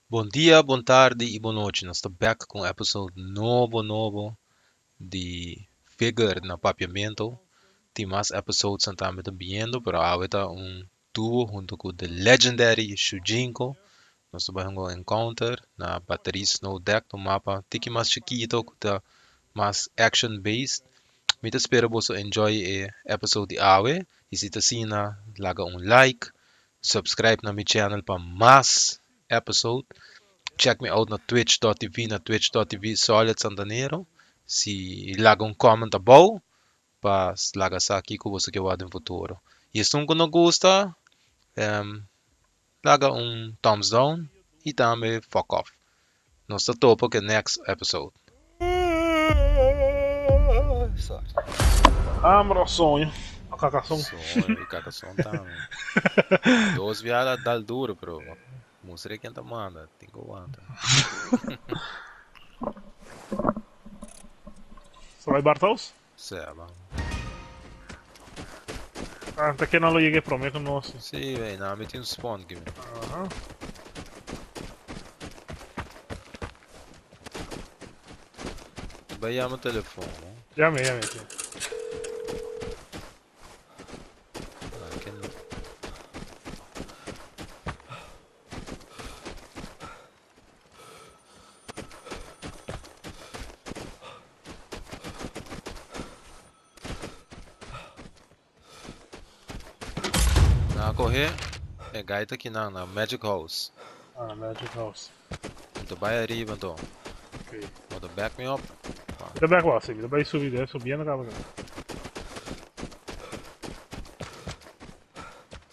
Bom dia, boa tarde e boa noite. Nós estamos back com um episódio novo de Vigor na Papiamento. Tem mais episódios que estamos vindo, pero ahorita duo junto com the legendary Shujinko. Nós estamos fazendo um encounter na bateria Snow Deck no mapa. Tiki mais chiquito, que mais action based. Mita espero você enjoy o episódio de hoje. E se assim, laga like, subscribe na meu channel para mais episódios. Check me out na twitch.tv Solid Santanero. Se laga comment abaixo, para laga sa aqui que você quer no futuro. E se não gosta, um, laga thumbs down e também fuck off. Nós topo que next episode. Sorry. Ah, mas o sonho. A cagação. Sonho e cagação também. Dois viadas dá duro, bro. Mostrei quem tá manda, tem que aguentar. Você vai Bartels? Certo. Até que não lo llegué prometo, nossa. Sim, velho, não, me tem um spawn aqui, velho. Aham. Vai o telefone, né? Llamei. Aqui não. Na correr, é gaita aqui na Magic House. Ah, Magic House. Então vai arriba, então. Ok. Manda back me up. Vida back wall, sim. Vida vai subir, deve subir na cama.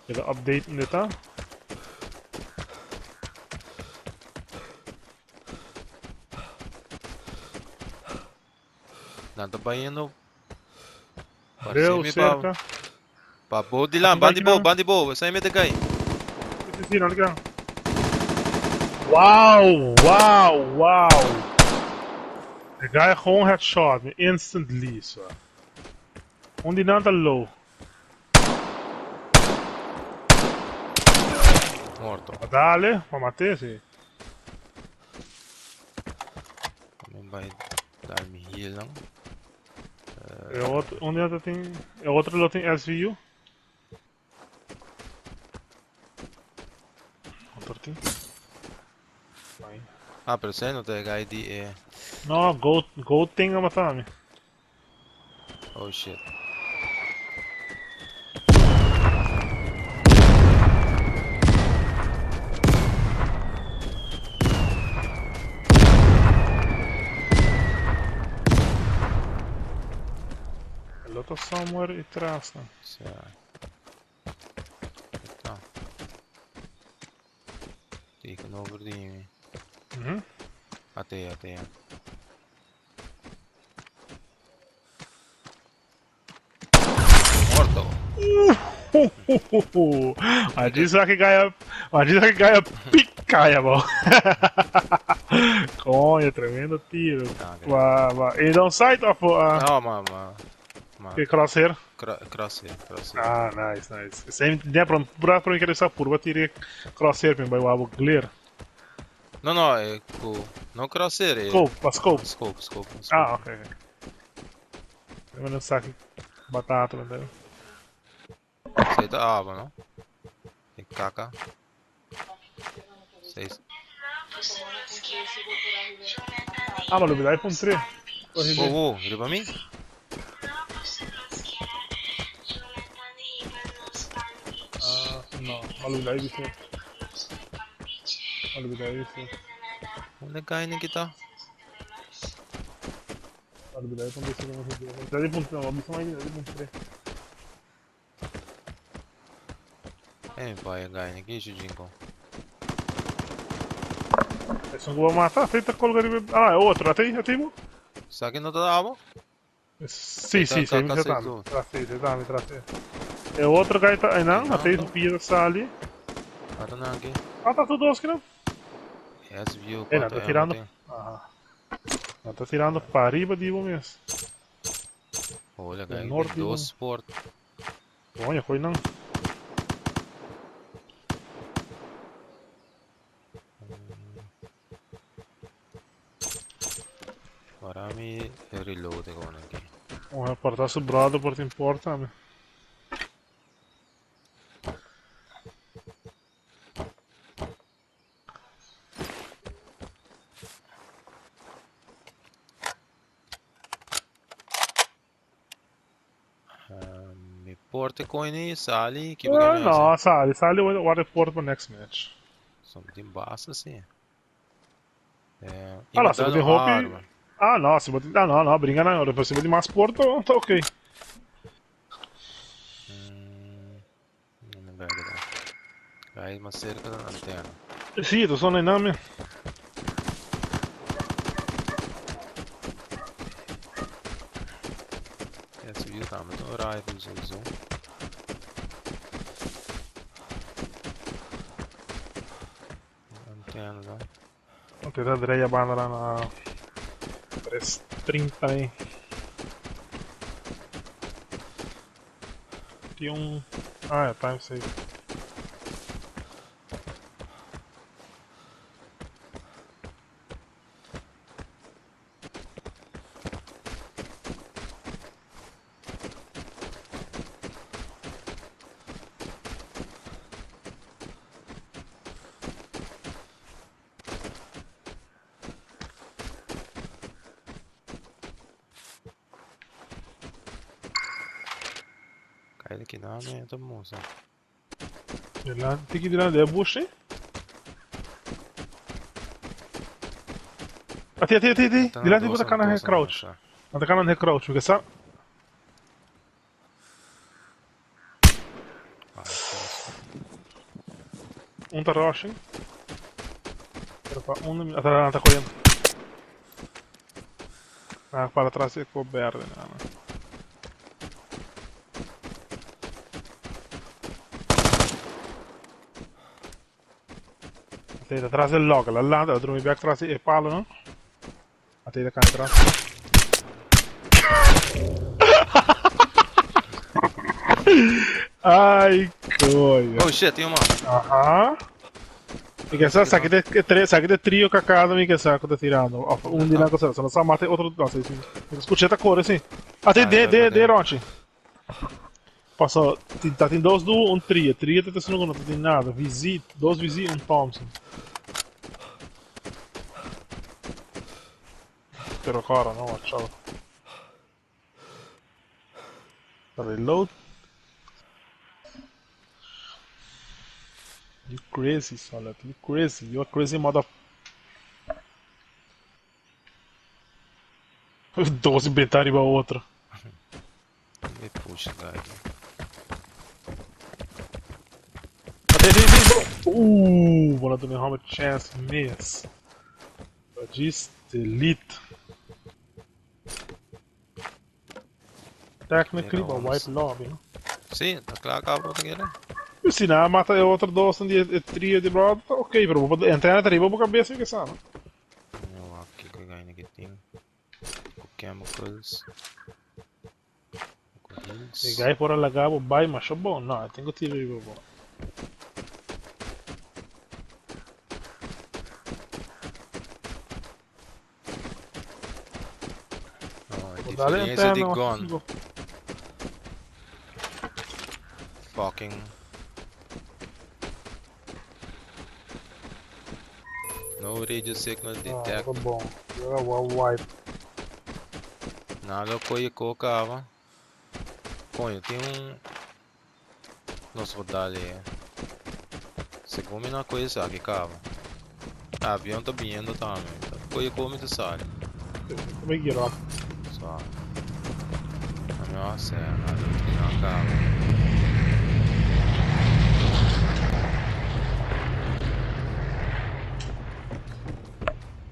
Vida update onde tá? Nada vai indo. Deu cerca. Pra boa de lá, bandi boa, sai me de cair. Sim, não liga. Wow! The guy gewoon headshot me instantly, so. Onde não tá low. Morto. Dale, ma matei, sim. Também vai dar me heal, não? É outro, onde ela tem. É outro lá tem SVU. Outro tem. Vai. Ah, pero você não tem ID. Não, Gold tem a matar me. Oh shit. Ele tá somewhere e trás, né? Certo. Tá. Fica no verdinho. Uhum. Até. Morto. Mas diz que ganha picaia, bom. Conha, tremendo tiro. Ah, E não sai, tá? não, Que crosshair? crosshair. Ah, nice. Sempre né, pra mim querer essa curva, tirei crosshair pra mim, o glare. Não, é não crosshair, é Scope. Scope. Ah, ok. Eu não saco batata, entendeu? Sei da aba, não? Tem caca. Sei. Ah, mas me dá iPhone 3. Vira pra mim? Ah, não. Maluco, isso. Maluco, isso. Onde é que cai aqui tá? Maluco, iPhone 3. Dá iPhone 3, não. Bisa mais dá iPhone 3. É, pai, cai aqui, Jujinko. Esse não vou matar, tenta colocar ele. Ah, é outro, até aí, Isso aqui não tá da aba? Sim, me tratei. É outro guy tá. Aí não, até aí, pia está ali. Tá não aqui. Ah, tá tudo aqui, não? Yes, view. É, não, tá tirando. Ah. Não, tá tirando para riba de bom mesmo. Olha, cai norte, aqui, dois sport. Olha, foi não. portar su brother, por te importa, me. Mi porte coini, sali, que Ah, bagulho assim. no, sali o report pro next match. Som de embaixo assim. E Ah, me lá, se dando botar hope. arma. Ah, não, se botar. Ah, não, não, brinca não. Depois se botar mais porto, tá ok. Não me lembro da. Aí uma cerca da antena. Sì, tu sono in nome. Esse viu tá muito rifles usou. Antena lá. Ok, andrei a banda lá na. 330 aí. Tem um. Ah, é, time save. Cai daqui não, né? Tô moça. Lá, tem que ir lá, é bush, hein? Ati. Di là tipo da kanan crouch. Da kanan crouch, perché sa. Un tá rushing. Tá correndo. Ah, para trás é coberto, né? Até atrás del log, lá, outro me back atrás e palo, não? Até da cana atrás. Ai, coisa. Oh shit, tem uma. Aham. Mikä sä, säkin teet trio cacado, mikä sä, kun te tirando. Un di là cosa, se non sa mate otro, no, sei, scuceta corre, sì. Ah, te, de, Ronchi. Passou, tá tem dois do, um tria. Tria tá sendo não tem nada. Visit, dois visit, um Thompson. Pero cara, não, tchau. Reload. You crazy, Solid. You crazy. You a crazy mother... 12 inventário igual a outra. Me puxa, cara. One of them have a chance miss. But just delete. Technically, but white lobby, no? Sim, tá claro, acabou aqui, né? Se não, mata a outra doce de trio de broad, tá ok, pero vou entrar na tribo pra cabeça que sabe. Eu aqui que ganho aqui tem chemicals. Pegar e por alagado, vai, mas é bom. Não, tem que tirar isso bom. Diferença de gun. Fucking. No radio signal detect. Ah, tá bom. Joga wipe. Nada foi colocava. Põe, tem um. Nossa, vou dar ali. Segundo uma coisa aqui, cava. Avião tá vindo também. Foi como tu sabe. Como é que era? Só. Nossa, não cava.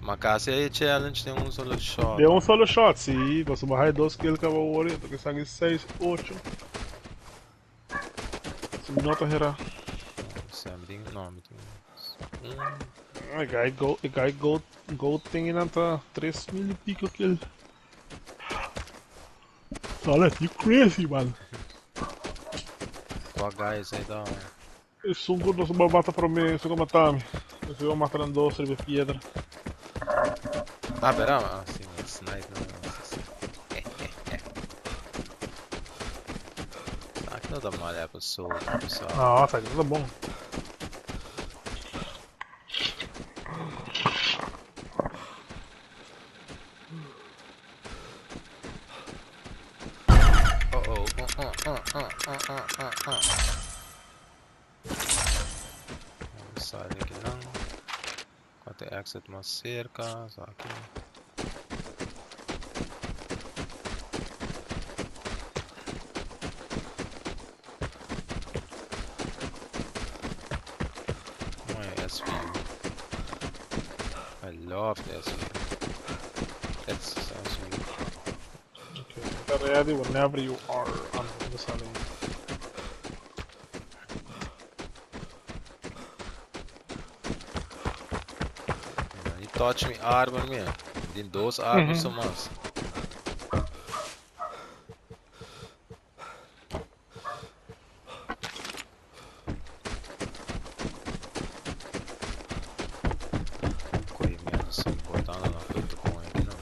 Ma casa aí challenge tem um solo shot. Deu um solo shot, sim. Posso barrar 2 kills que eu vou olhar. Tô que sangue 6, 8. Se me nota era. Sam, tem nome. Gold tem nanta 3 mil e pico kills. Olha, you crazy, mano. Qual guys aí dá? Isso um não se bata pra mim, isso como matame. Eu vou matar um doce de pedra. Ah, pera, assim, sniper. Nada mal episode, pessoal. Nossa, aqui tudo bom. Vamos sair aqui não. Enquanto exit uma cerca, só aqui. My SVU. I love the SVU. That's SVU. Okay, get ready whenever you are on the sunny. He touched me armor man. Din those armor so much. Corrimento sem botar na frente com ele não.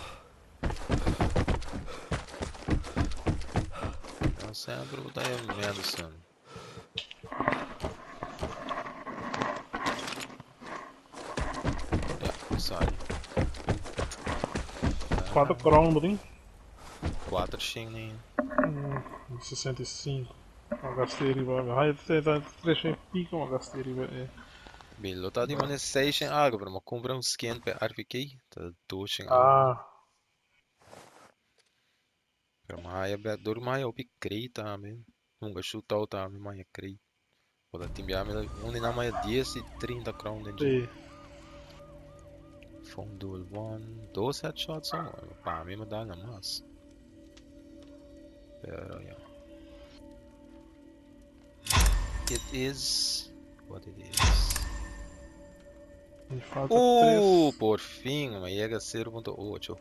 Eu sempre botar ele medicine. Sai. 4 crown, botinho? 4 xing. 65. Uma gasteira vai. Vai 3 pico, uma gasteira vai. Bilo tá de monetization água para comprar um skin para RVK. Tá doxing água. Ah, Para maia backdoor maia opi crei também. Nunca chutou também maia crei. Pode timbiar me na maia 10 e 30 crown dentro. sim. Phone duel 1, 2 headshots só. Pá, mesmo dá na massa. Pero yeah. It is what it is. Me falta 3. Por fim, uma Jäger 0.8.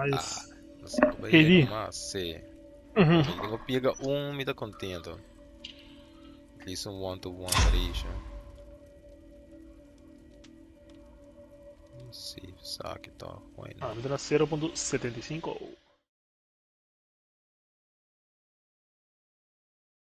Nice. Não sei como é mas se. Eu pega me dá contento. At least um 1-to-1 ratio. Vamos see, saque tá. Ah, me dá 0.75.